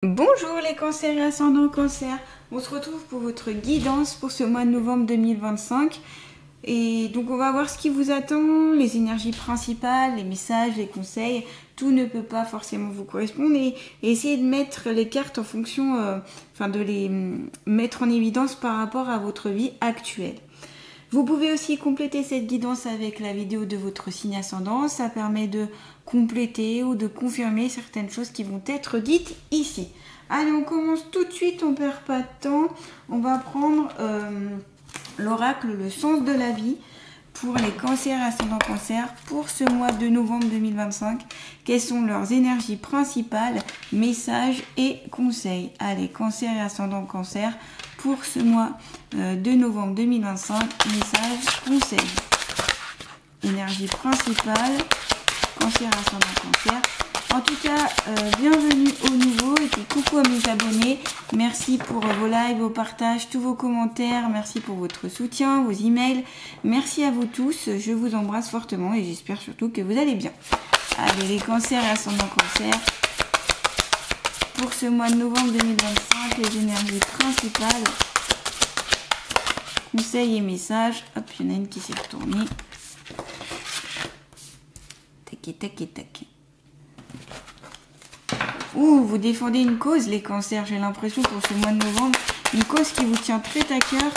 Bonjour les cancers et ascendants cancer, on se retrouve pour votre guidance pour ce mois de novembre 2025 et donc on va voir ce qui vous attend, les énergies principales, les messages, les conseils, tout ne peut pas forcément vous correspondre et essayez de mettre les cartes en fonction, de les mettre en évidence par rapport à votre vie actuelle. Vous pouvez aussi compléter cette guidance avec la vidéo de votre signe ascendant. Ça permet de compléter ou de confirmer certaines choses qui vont être dites ici. Allez, on commence tout de suite, on perd pas de temps. On va prendre l'oracle, le sens de la vie pour les cancers ascendant cancer pour ce mois de novembre 2025. Quelles sont leurs énergies principales, messages et conseils? Allez, cancer et ascendant cancer pour ce mois de novembre 2025, messages, conseils. Énergie principale, cancer ascendant cancer. En tout cas, bienvenue aux nouveaux et puis coucou à mes abonnés. Merci pour vos likes, vos partages, tous vos commentaires. Merci pour votre soutien, vos emails. Merci à vous tous. Je vous embrasse fortement et j'espère surtout que vous allez bien. Allez, les cancers et ascendant cancer. Pour ce mois de novembre 2025, les énergies principales. Conseils et messages. Hop, il y en a une qui s'est retournée. Tac, tac, tac. Ouh, vous défendez une cause, les cancers, j'ai l'impression pour ce mois de novembre. Une cause qui vous tient très à cœur,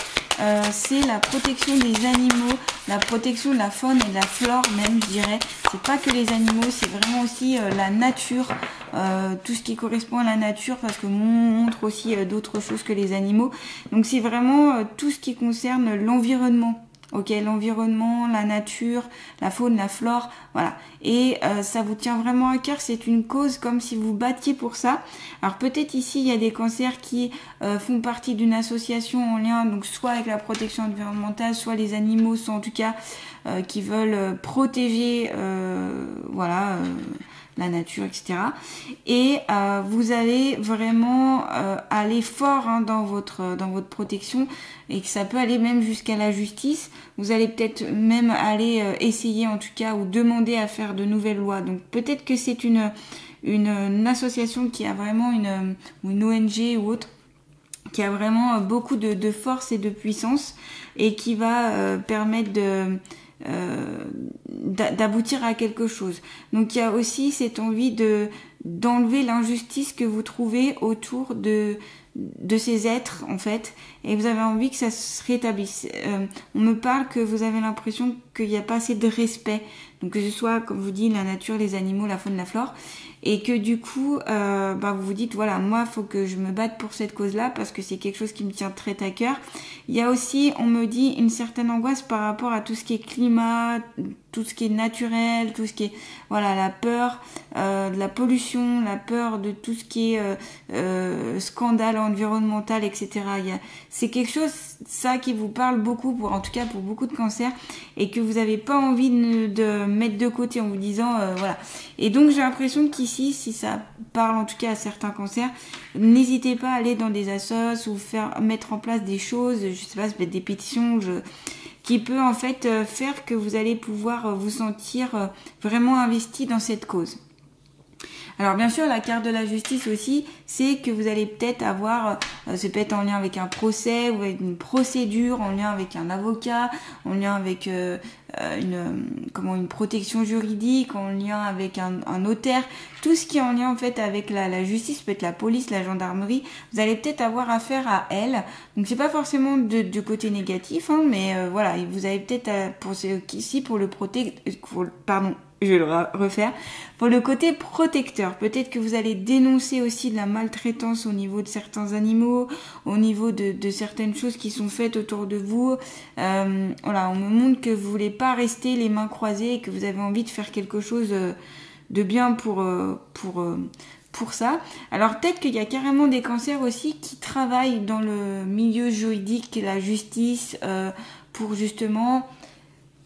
c'est la protection des animaux, la protection de la faune et de la flore même, je dirais. C'est pas que les animaux, c'est vraiment aussi la nature, tout ce qui correspond à la nature, parce que montre aussi d'autres choses que les animaux. Donc c'est vraiment tout ce qui concerne l'environnement. Ok, l'environnement, la nature, la faune, la flore, voilà. Et ça vous tient vraiment à cœur, c'est une cause comme si vous battiez pour ça. Alors peut-être ici, il y a des cancers qui font partie d'une association en lien, donc soit avec la protection environnementale, soit les animaux, soit en tout cas qui veulent protéger, la nature, etc. Et vous allez vraiment aller fort dans votre protection et que ça peut aller même jusqu'à la justice. Vous allez peut-être même aller essayer en tout cas ou demander à faire de nouvelles lois. Donc peut-être que c'est une association qui a vraiment une ONG ou autre qui a vraiment beaucoup de force et de puissance et qui va permettre d'aboutir à quelque chose. Donc il y a aussi cette envie d'enlever l'injustice que vous trouvez autour de ces êtres en fait, et vous avez envie que ça se rétablisse. On me parle que vous avez l'impression qu'il n'y a pas assez de respect, donc que ce soit comme je vous dis la nature, les animaux, la faune, la flore, et que du coup vous vous dites voilà, moi faut que je me batte pour cette cause là parce que c'est quelque chose qui me tient très à cœur. Il y a aussi, on me dit, une certaine angoisse par rapport à tout ce qui est climat, tout ce qui est naturel, tout ce qui est la peur de la pollution, la peur de tout ce qui est scandale environnemental, etc. C'est quelque chose, ça, qui vous parle beaucoup, en tout cas pour beaucoup de cancers, et que vous n'avez pas envie de mettre de côté en vous disant voilà. Et donc j'ai l'impression qu'ici, si ça parle en tout cas à certains cancers, n'hésitez pas à aller dans des assos ou mettre en place des choses, je sais pas, peut-être des pétitions, qui peut en fait faire que vous allez pouvoir vous sentir vraiment investi dans cette cause. Alors bien sûr, la carte de la justice aussi, c'est que vous allez peut-être avoir, c'est peut-être en lien avec un procès ou avec une procédure, en lien avec un avocat, en lien avec une protection juridique, en lien avec un notaire, tout ce qui est en lien en fait avec la justice, peut-être la police, la gendarmerie, vous allez peut-être avoir affaire à elle. Donc c'est pas forcément du côté négatif, mais voilà, vous avez peut-être je vais le refaire. Pour le côté protecteur, peut-être que vous allez dénoncer aussi de la maltraitance au niveau de certains animaux, au niveau de certaines choses qui sont faites autour de vous. On me montre que vous voulez pas rester les mains croisées et que vous avez envie de faire quelque chose de bien pour ça. Alors peut-être qu'il y a carrément des cancers aussi qui travaillent dans le milieu juridique, la justice, pour justement,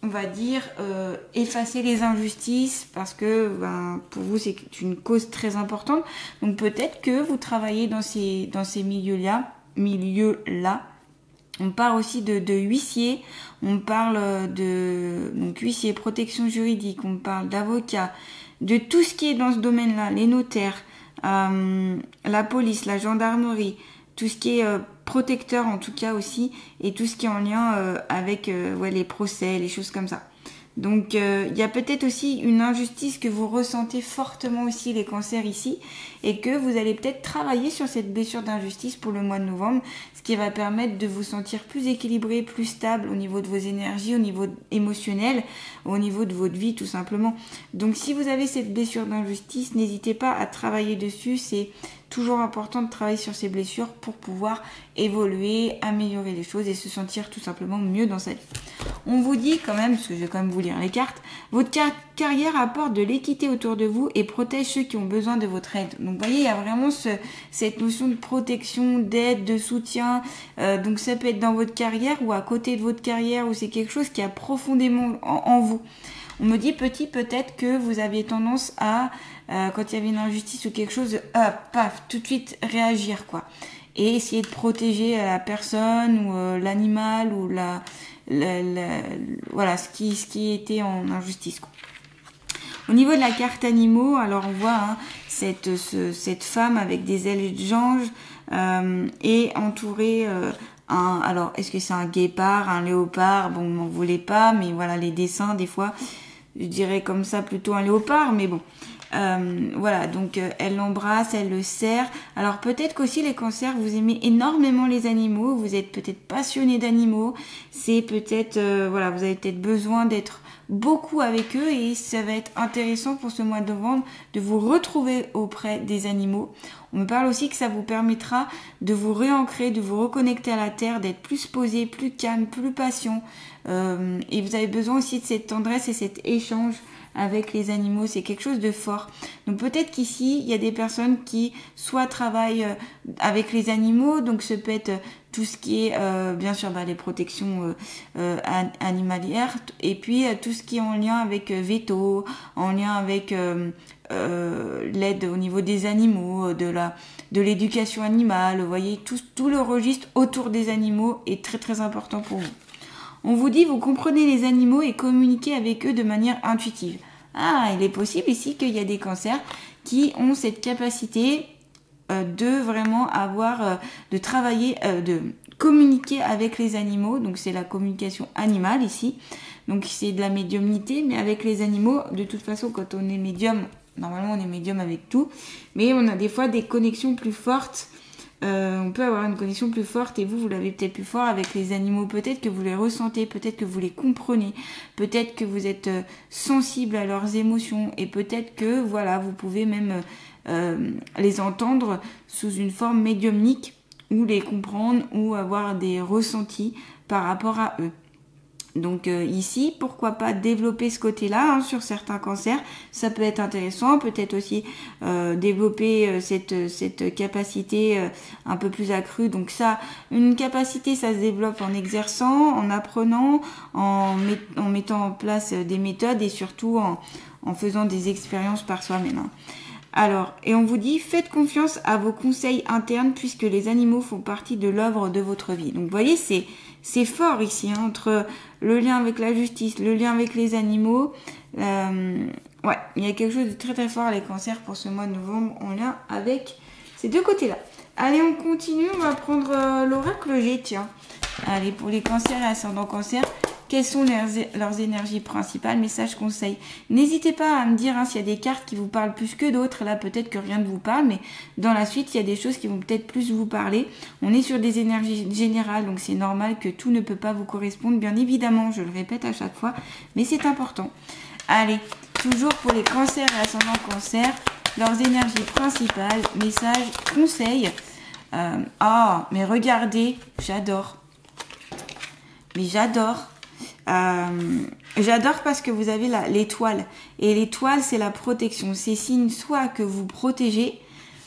on va dire, effacer les injustices, parce que pour vous c'est une cause très importante. Donc peut-être que vous travaillez dans ces milieux-là. On parle aussi de huissier, on parle de huissier, protection juridique, on parle d'avocat, de tout ce qui est dans ce domaine-là, les notaires, la police, la gendarmerie, tout ce qui est protecteur en tout cas aussi, et tout ce qui est en lien avec les procès, les choses comme ça. Donc il y a peut-être aussi une injustice que vous ressentez fortement aussi les cancers ici, et que vous allez peut-être travailler sur cette blessure d'injustice pour le mois de novembre, ce qui va permettre de vous sentir plus équilibré, plus stable au niveau de vos énergies, au niveau émotionnel, au niveau de votre vie tout simplement. Donc si vous avez cette blessure d'injustice, n'hésitez pas à travailler dessus, c'est toujours important de travailler sur ces blessures pour pouvoir évoluer, améliorer les choses et se sentir tout simplement mieux dans sa vie. On vous dit quand même, parce que je vais quand même vous lire les cartes, votre carrière apporte de l'équité autour de vous et protège ceux qui ont besoin de votre aide. Donc vous voyez, il y a vraiment cette notion de protection, d'aide, de soutien. Donc ça peut être dans votre carrière ou à côté de votre carrière, ou c'est quelque chose qui a profondément en vous. On me dit peut-être que vous aviez tendance à, quand il y avait une injustice ou quelque chose, paf, tout de suite réagir, quoi. Et essayer de protéger la personne ou l'animal ou voilà, ce qui était en injustice, quoi. Au niveau de la carte animaux, alors on voit cette femme avec des ailes d'ange et entourée alors est-ce que c'est un guépard, un léopard, bon, on n'en voulait pas, mais voilà, les dessins des fois je dirais comme ça plutôt un léopard, mais bon. Voilà, donc elle l'embrasse, elle le serre. Alors peut-être qu'aussi les cancers, vous aimez énormément les animaux, vous êtes peut-être passionné d'animaux, c'est peut-être, voilà, vous avez peut-être besoin d'être beaucoup avec eux, et ça va être intéressant pour ce mois de novembre de vous retrouver auprès des animaux. On me parle aussi que ça vous permettra de vous réancrer, de vous reconnecter à la terre, d'être plus posé, plus calme, plus patient, et vous avez besoin aussi de cette tendresse et cet échange avec les animaux, c'est quelque chose de fort. Donc peut-être qu'ici, il y a des personnes qui soit travaillent avec les animaux, donc ce peut être tout ce qui est, bien sûr, les protections animalières, et puis tout ce qui est en lien avec veto, en lien avec l'aide au niveau des animaux, de l'éducation animale, vous voyez, tout le registre autour des animaux est très très important pour vous. On vous dit, vous comprenez les animaux et communiquez avec eux de manière intuitive. Ah, il est possible ici qu'il y a des cancers qui ont cette capacité de vraiment avoir, de travailler, de communiquer avec les animaux. Donc c'est la communication animale ici. Donc c'est de la médiumnité, mais avec les animaux, de toute façon, quand on est médium, normalement on est médium avec tout, mais on a des fois des connexions plus fortes. On peut avoir une connexion plus forte, et vous l'avez peut-être plus fort avec les animaux. Peut-être que vous les ressentez, peut-être que vous les comprenez, peut-être que vous êtes sensible à leurs émotions, et peut-être que voilà, vous pouvez même les entendre sous une forme médiumnique, ou les comprendre, ou avoir des ressentis par rapport à eux. Donc ici, pourquoi pas développer ce côté-là sur certains cancers, ça peut être intéressant. Peut-être aussi développer cette capacité un peu plus accrue. Donc ça, une capacité, ça se développe en exerçant, en apprenant, en mettant en place des méthodes, et surtout en faisant des expériences par soi-même. Alors, et on vous dit, faites confiance à vos conseils internes, puisque les animaux font partie de l'œuvre de votre vie. Donc vous voyez, c'est fort ici, entre le lien avec la justice, le lien avec les animaux. Ouais, il y a quelque chose de très très fort, les cancers, pour ce mois de novembre, en lien avec ces deux côtés-là. Allez, on continue, on va prendre l'oracle G, tiens. Allez, pour les cancers et ascendants cancers, quelles sont leurs énergies principales, messages, conseils. N'hésitez pas à me dire s'il y a des cartes qui vous parlent plus que d'autres. Là, peut-être que rien ne vous parle, mais dans la suite, il y a des choses qui vont peut-être plus vous parler. On est sur des énergies générales, donc c'est normal que tout ne peut pas vous correspondre. Bien évidemment, je le répète à chaque fois, mais c'est important. Allez, toujours pour les cancers et ascendants cancers, leurs énergies principales, messages, conseils. Mais regardez, j'adore. Mais j'adore. J'adore parce que vous avez l'étoile, et l'étoile, c'est la protection. C'est signe soit que vous protégez,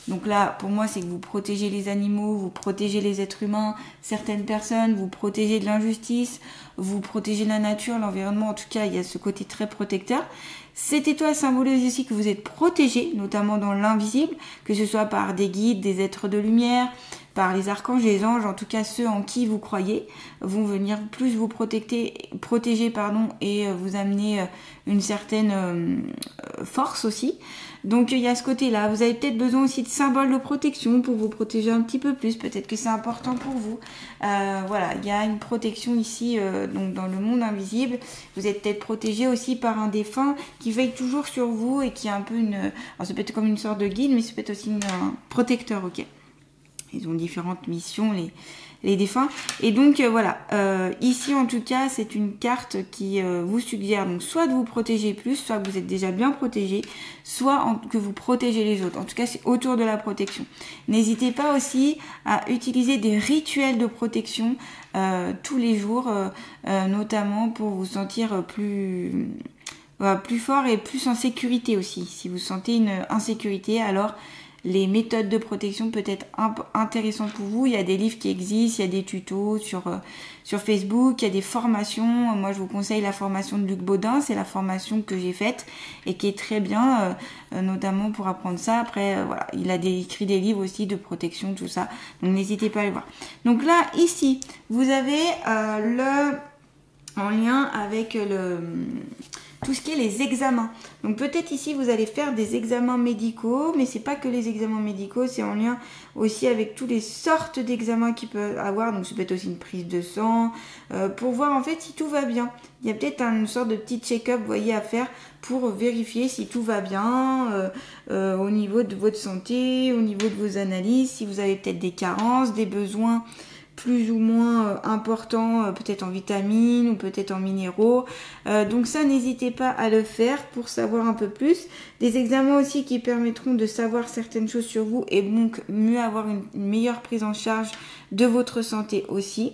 donc là pour moi c'est que vous protégez les animaux, vous protégez les êtres humains, certaines personnes, vous protégez de l'injustice, vous protégez la nature, l'environnement. En tout cas, il y a ce côté très protecteur. Cette étoile symbolise aussi que vous êtes protégé, notamment dans l'invisible, que ce soit par des guides, des êtres de lumière, par les archanges, les anges, en tout cas ceux en qui vous croyez, vont venir plus vous protéger, et vous amener une certaine force aussi. Donc il y a ce côté-là. Vous avez peut-être besoin aussi de symboles de protection pour vous protéger un petit peu plus. Peut-être que c'est important pour vous. Voilà, il y a une protection ici, donc dans le monde invisible. Vous êtes peut-être protégé aussi par un défunt qui veille toujours sur vous et qui est un peu une... Alors ça peut être comme une sorte de guide, mais ça peut être aussi un protecteur, ok. Ils ont différentes missions, les défunts. Et donc voilà, ici en tout cas, c'est une carte qui vous suggère donc soit de vous protéger plus, soit que vous êtes déjà bien protégé, soit que vous protégez les autres. En tout cas, c'est autour de la protection. N'hésitez pas aussi à utiliser des rituels de protection tous les jours, notamment pour vous sentir plus fort et plus en sécurité aussi. Si vous sentez une insécurité, alors les méthodes de protection peuvent être intéressantes pour vous. Il y a des livres qui existent, il y a des tutos sur Facebook, il y a des formations. Moi, je vous conseille la formation de Luc Baudin. C'est la formation que j'ai faite et qui est très bien, notamment pour apprendre ça. Après, voilà, il a écrit des livres aussi de protection, tout ça. Donc, n'hésitez pas à les voir. Donc là, ici, vous avez en lien avec tout ce qui est les examens. Donc peut-être ici vous allez faire des examens médicaux, mais c'est pas que les examens médicaux, c'est en lien aussi avec toutes les sortes d'examens qu'il peut avoir. Donc ça peut être aussi une prise de sang, pour voir en fait si tout va bien. Il y a peut-être une sorte de petit check-up, vous voyez, à faire pour vérifier si tout va bien au niveau de votre santé, au niveau de vos analyses, si vous avez peut-être des carences, des besoins plus ou moins important, peut-être en vitamines ou peut-être en minéraux. Donc ça, n'hésitez pas à le faire pour savoir un peu plus. Des examens aussi qui permettront de savoir certaines choses sur vous et donc mieux avoir une meilleure prise en charge de votre santé aussi.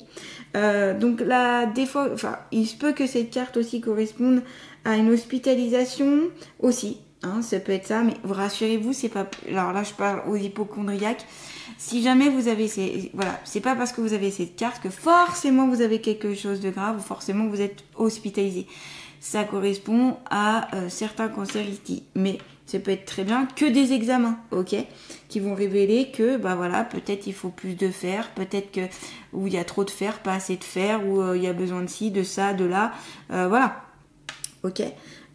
Donc là, des fois, il se peut que cette carte aussi corresponde à une hospitalisation aussi. Hein, ça peut être ça, mais rassurez-vous, c'est pas... Alors là, je parle aux hypochondriaques. Si jamais vous avez voilà, c'est pas parce que vous avez cette carte que forcément vous avez quelque chose de grave ou forcément vous êtes hospitalisé. Ça correspond à certains cancers ici, mais ça peut être très bien que des examens, ok, qui vont révéler que voilà, peut-être il faut plus de fer, peut-être que où il y a trop de fer, pas assez de fer, ou il y a besoin de ci, de ça, de là, voilà, ok.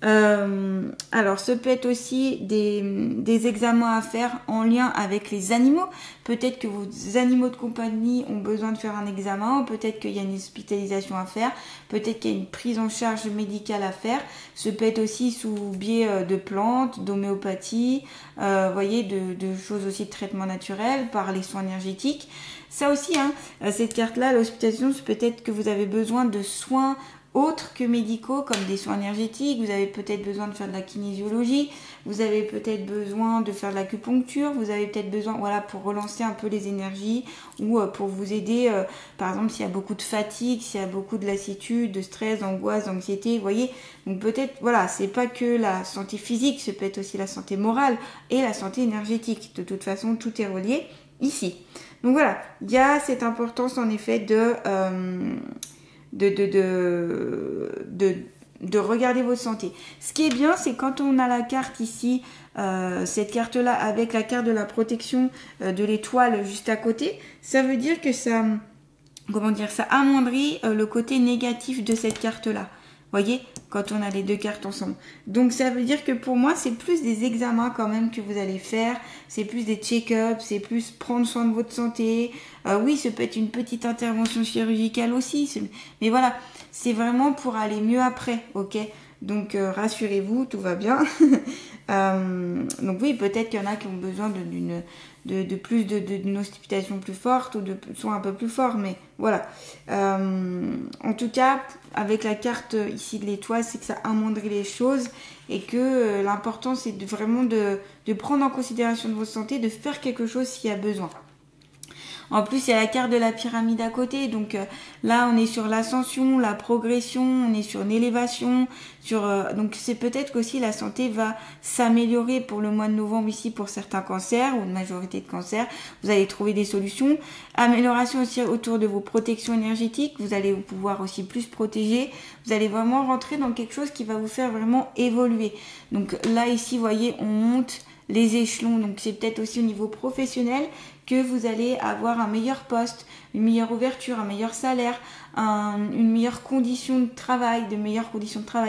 Alors, ce peut être aussi des examens à faire en lien avec les animaux. Peut-être que vos animaux de compagnie ont besoin de faire un examen, peut-être qu'il y a une hospitalisation à faire, peut-être qu'il y a une prise en charge médicale à faire. Ce peut être aussi sous biais de plantes, d'homéopathie, voyez, de choses aussi de traitement naturel, par les soins énergétiques. Ça aussi, hein, cette carte-là, l'hospitalisation, c'est peut-être que vous avez besoin de soins autres que médicaux, comme des soins énergétiques. Vous avez peut-être besoin de faire de la kinésiologie, vous avez peut-être besoin de faire de l'acupuncture, vous avez peut-être besoin, voilà, pour relancer un peu les énergies, ou pour vous aider, par exemple, s'il y a beaucoup de fatigue, s'il y a beaucoup de lassitude, de stress, d'angoisse, d'anxiété, vous voyez. Donc peut-être, voilà, c'est pas que la santé physique, ça peut être aussi la santé morale et la santé énergétique. De toute façon, tout est relié ici. Donc voilà, il y a cette importance en effet de regarder votre santé. Ce qui est bien, c'est quand on a la carte ici, cette carte-là avec la carte de la protection de l'étoile juste à côté, ça veut dire que ça, ça amoindrit le côté négatif de cette carte-là. Voyez, quand on a les deux cartes ensemble. Donc ça veut dire que pour moi, c'est plus des examens quand même que vous allez faire. C'est plus des check-ups, c'est plus prendre soin de votre santé. Oui, ça peut être une petite intervention chirurgicale aussi. Mais voilà, c'est vraiment pour aller mieux après, ok ? Donc rassurez-vous, tout va bien. Donc oui, peut-être qu'il y en a qui ont besoin d'une hospitalisation plus forte ou de soins un peu plus forts, mais voilà. En tout cas, avec la carte ici de l'étoile, c'est que ça amoindrit les choses et que l'important c'est vraiment de prendre en considération de votre santé, de faire quelque chose s'il y a besoin. En plus, il y a la carte de la pyramide à côté. Donc là, on est sur l'ascension, la progression, on est sur une élévation. Donc c'est peut-être qu'aussi la santé va s'améliorer pour le mois de novembre ici pour certains cancers ou une majorité de cancers. Vous allez trouver des solutions. Amélioration aussi autour de vos protections énergétiques. Vous allez pouvoir aussi plus protéger. Vous allez vraiment rentrer dans quelque chose qui va vous faire vraiment évoluer. Donc là, ici, vous voyez, on monte les échelons. Donc c'est peut-être aussi au niveau professionnel que vous allez avoir un meilleur poste, une meilleure ouverture, un meilleur salaire, une meilleure condition de travail,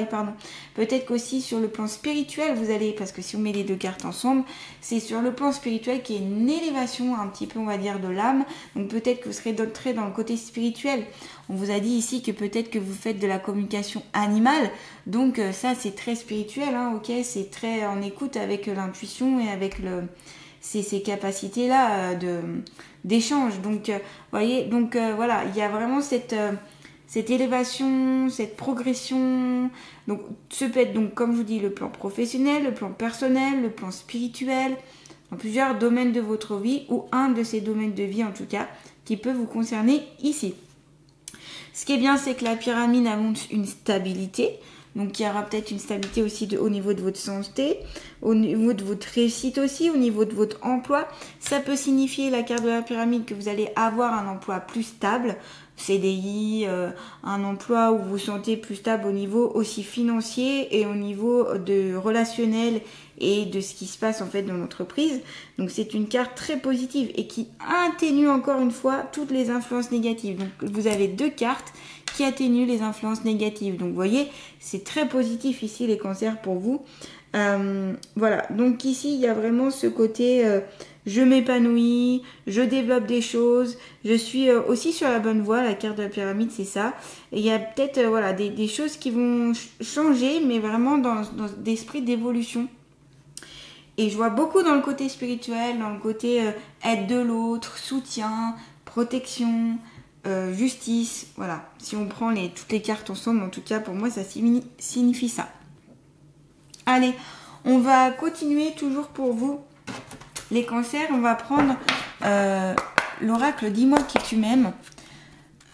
pardon. Peut-être qu'aussi sur le plan spirituel, vous allez, parce que si on met les deux cartes ensemble, c'est sur le plan spirituel qui est une élévation un petit peu, on va dire, de l'âme. Donc peut-être que vous serez très dans le côté spirituel. On vous a dit ici que peut-être que vous faites de la communication animale. Donc ça, c'est très spirituel, hein, ok, c'est très en écoute avec l'intuition et avec ces capacités-là d'échange. Donc, voyez, donc voilà, il y a vraiment cette élévation, cette progression. Donc, ce peut être, donc, comme je vous dis, le plan professionnel, le plan personnel, le plan spirituel, dans plusieurs domaines de votre vie, ou un de ces domaines de vie, en tout cas, qui peut vous concerner ici. Ce qui est bien, c'est que la pyramide annonce une stabilité. Donc, il y aura peut-être une stabilité aussi au niveau de votre santé, au niveau de votre réussite aussi, au niveau de votre emploi. Ça peut signifier, la carte de la pyramide, que vous allez avoir un emploi plus stable, CDI, un emploi où vous vous sentez plus stable au niveau aussi financier et au niveau de relationnel et de ce qui se passe en fait dans l'entreprise. Donc, c'est une carte très positive et qui atténue encore une fois toutes les influences négatives. Donc, vous avez deux cartes qui atténue les influences négatives. Donc, vous voyez, c'est très positif ici, les cancers, pour vous. Voilà, donc ici, il y a vraiment ce côté je m'épanouis, je développe des choses, je suis aussi sur la bonne voie. La carte de la pyramide, c'est ça. Et il y a peut-être voilà, des choses qui vont changer, mais vraiment dans d'esprit d'évolution. Et je vois beaucoup dans le côté spirituel, dans le côté aide de l'autre, soutien, protection, justice, voilà. Si on prend toutes les cartes ensemble, en tout cas pour moi ça signifie ça. Allez, on va continuer toujours pour vous les cancers. On va prendre l'oracle Dis-moi qui tu m'aimes.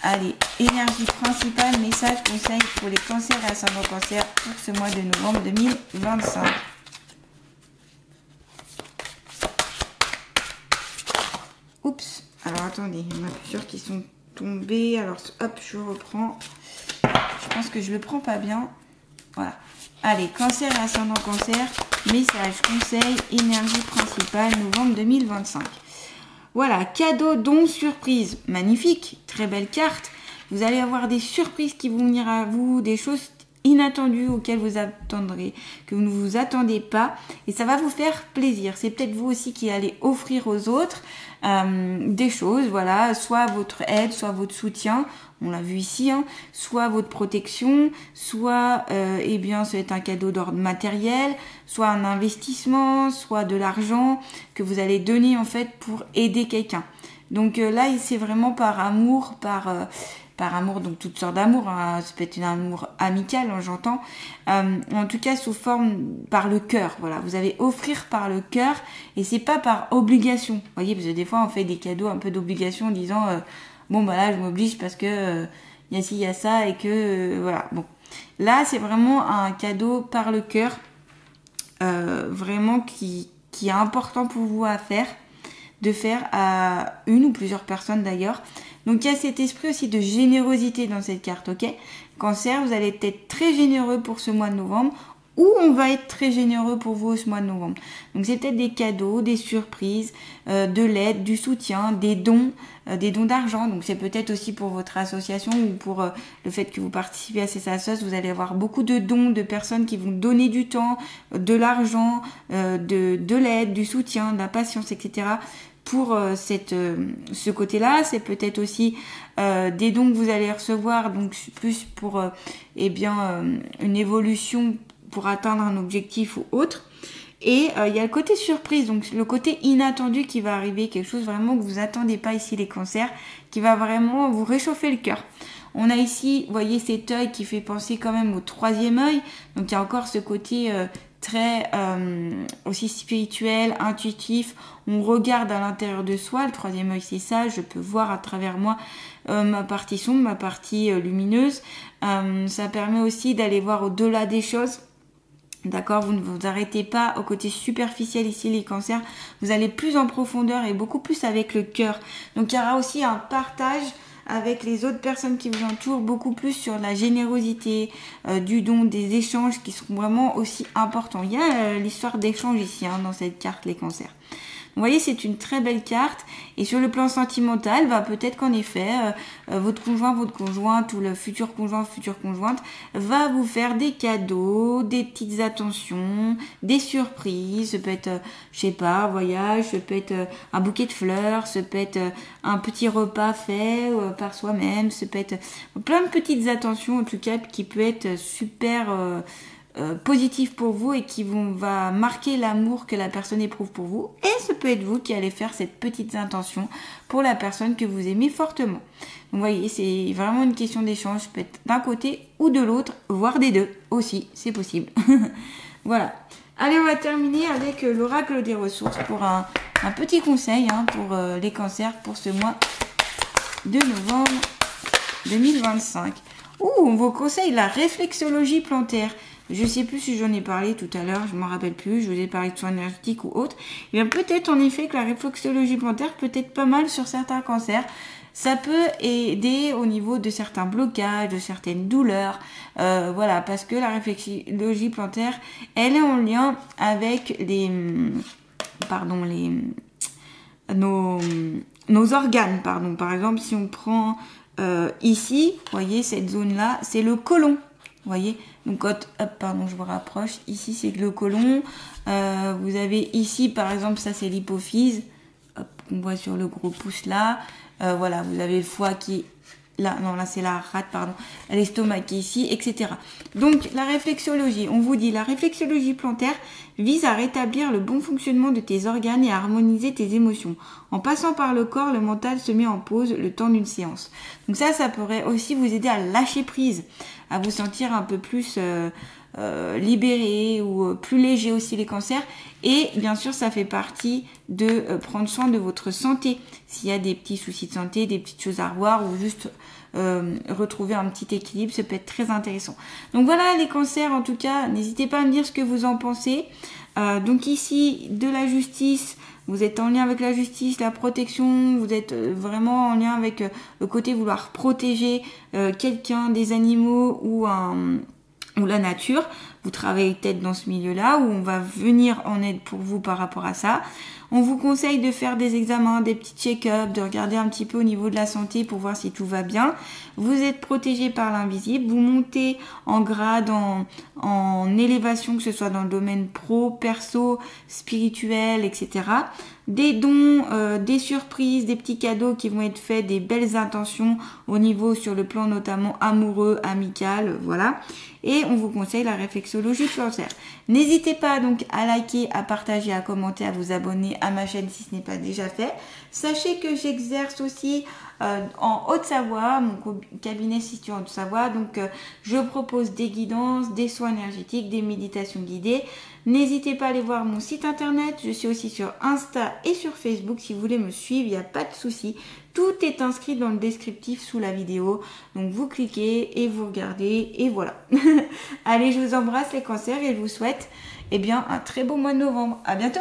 Allez, énergie principale, message, conseil pour les cancers et ascendant cancer pour ce mois de novembre 2025. Oups, alors attendez, il y en a plusieurs qui sont tombés. Alors hop, je reprends. Je pense que je le prends pas bien. Voilà. Allez, cancer et ascendant cancer, message, conseil, énergie principale, novembre 2025. Voilà, cadeau, don, surprise. Magnifique, très belle carte. Vous allez avoir des surprises qui vont venir à vous, des choses inattendues auxquelles vous attendrez, que vous ne vous attendez pas. Et ça va vous faire plaisir. C'est peut-être vous aussi qui allez offrir aux autres des choses, voilà, soit votre aide, soit votre soutien, on l'a vu ici, hein, soit votre protection, soit eh bien ça va être un cadeau d'ordre matériel, soit un investissement, soit de l'argent que vous allez donner en fait pour aider quelqu'un. Donc là, c'est vraiment par amour, par amour, donc toutes sortes d'amour, hein, ça peut être un amour amical, hein, j'entends, en tout cas sous forme par le cœur, voilà, vous allez offrir par le cœur et c'est pas par obligation, vous voyez, parce que des fois on fait des cadeaux un peu d'obligation en disant bon bah là je m'oblige parce que y a ci, y a ça et que voilà, bon, là c'est vraiment un cadeau par le cœur, vraiment qui est important pour vous de faire à une ou plusieurs personnes d'ailleurs. Donc il y a cet esprit aussi de générosité dans cette carte, ok? Cancer, vous allez être très généreux pour ce mois de novembre, ou on va être très généreux pour vous ce mois de novembre. Donc c'est peut-être des cadeaux, des surprises, de l'aide, du soutien, des dons d'argent. Donc c'est peut-être aussi pour votre association ou pour le fait que vous participez à ces associations, vous allez avoir beaucoup de dons de personnes qui vont donner du temps, de l'argent, de l'aide, du soutien, de la patience, etc. Pour ce côté-là, c'est peut-être aussi des dons que vous allez recevoir, donc plus pour une évolution pour atteindre un objectif ou autre. Et il y a le côté surprise, donc le côté inattendu qui va arriver, quelque chose vraiment que vous attendez pas ici les cancers, qui va vraiment vous réchauffer le cœur. On a ici, vous voyez, cet œil qui fait penser quand même au troisième œil, donc il y a encore ce côté très aussi spirituel, intuitif. On regarde à l'intérieur de soi, le troisième œil c'est ça, je peux voir à travers moi ma partie sombre, ma partie lumineuse. Ça permet aussi d'aller voir au-delà des choses. D'accord, vous ne vous arrêtez pas au côté superficiel ici les cancers, vous allez plus en profondeur et beaucoup plus avec le cœur. Donc il y aura aussi un partage avec les autres personnes qui vous entourent, beaucoup plus sur la générosité, du don, des échanges qui seront vraiment aussi importants. Il y a l'histoire d'échange ici dans cette carte les cancers. Vous voyez, c'est une très belle carte. Et sur le plan sentimental, peut-être qu'en effet, votre conjoint, votre conjointe ou le futur conjoint, future conjointe va vous faire des cadeaux, des petites attentions, des surprises. Ça peut être, je sais pas, un voyage, ça peut être un bouquet de fleurs, ça peut être un petit repas fait par soi-même, ça peut être plein de petites attentions en tout cas qui peut être super positif pour vous et qui va marquer l'amour que la personne éprouve pour vous. Et ce peut être vous qui allez faire cette petite intention pour la personne que vous aimez fortement. Donc vous voyez, c'est vraiment une question d'échange, peut être d'un côté ou de l'autre, voire des deux aussi, c'est possible. Voilà. Allez, on va terminer avec l'oracle des ressources pour un petit conseil pour les cancers pour ce mois de novembre 2025. Vos conseils, la réflexologie plantaire. Je sais plus si j'en ai parlé tout à l'heure, je m'en rappelle plus, je vous ai parlé de soins énergétiques ou autre. Et bien peut-être en effet que la réflexologie plantaire peut être pas mal sur certains cancers. Ça peut aider au niveau de certains blocages, de certaines douleurs, voilà, parce que la réflexologie plantaire, elle est en lien avec nos organes, pardon. Par exemple, si on prend ici, vous voyez cette zone-là, c'est le côlon. Vous voyez, donc je vous rapproche. Ici, c'est le côlon. Vous avez ici, par exemple, ça c'est l'hypophyse. On voit sur le gros pouce là. Voilà, vous avez le foie qui là, non, là c'est la rate, pardon. L'estomac qui est ici, etc. Donc la réflexologie, on vous dit, la réflexologie plantaire vise à rétablir le bon fonctionnement de tes organes et à harmoniser tes émotions. En passant par le corps, le mental se met en pause le temps d'une séance. Donc ça pourrait aussi vous aider à lâcher prise, à vous sentir un peu plus libéré ou plus léger aussi les cancers. Et bien sûr, ça fait partie de prendre soin de votre santé. S'il y a des petits soucis de santé, des petites choses à revoir ou juste retrouver un petit équilibre, ça peut être très intéressant. Donc voilà les cancers, en tout cas, n'hésitez pas à me dire ce que vous en pensez. Donc ici, de la justice, vous êtes en lien avec la justice, la protection, vous êtes vraiment en lien avec le côté vouloir protéger quelqu'un, des animaux ou la nature. Vous travaillez peut-être dans ce milieu-là où on va venir en aide pour vous par rapport à ça. On vous conseille de faire des examens, des petits check-ups, de regarder un petit peu au niveau de la santé pour voir si tout va bien. Vous êtes protégé par l'invisible, vous montez en grade, en élévation, que ce soit dans le domaine pro, perso, spirituel, etc. Des dons, des surprises, des petits cadeaux qui vont être faits, des belles intentions au niveau sur le plan notamment amoureux, amical, voilà. Et on vous conseille la réflexologie plantaire. N'hésitez pas donc à liker, à partager, à commenter, à vous abonner à ma chaîne si ce n'est pas déjà fait. Sachez que j'exerce aussi en Haute-Savoie, mon cabinet situé en Haute-Savoie, donc je propose des guidances, des soins énergétiques, des méditations guidées. N'hésitez pas à aller voir mon site internet, je suis aussi sur Insta et sur Facebook si vous voulez me suivre, il n'y a pas de souci. Tout est inscrit dans le descriptif sous la vidéo, donc vous cliquez et vous regardez et voilà. Allez, je vous embrasse les cancers et je vous souhaite un très beau mois de novembre. À bientôt.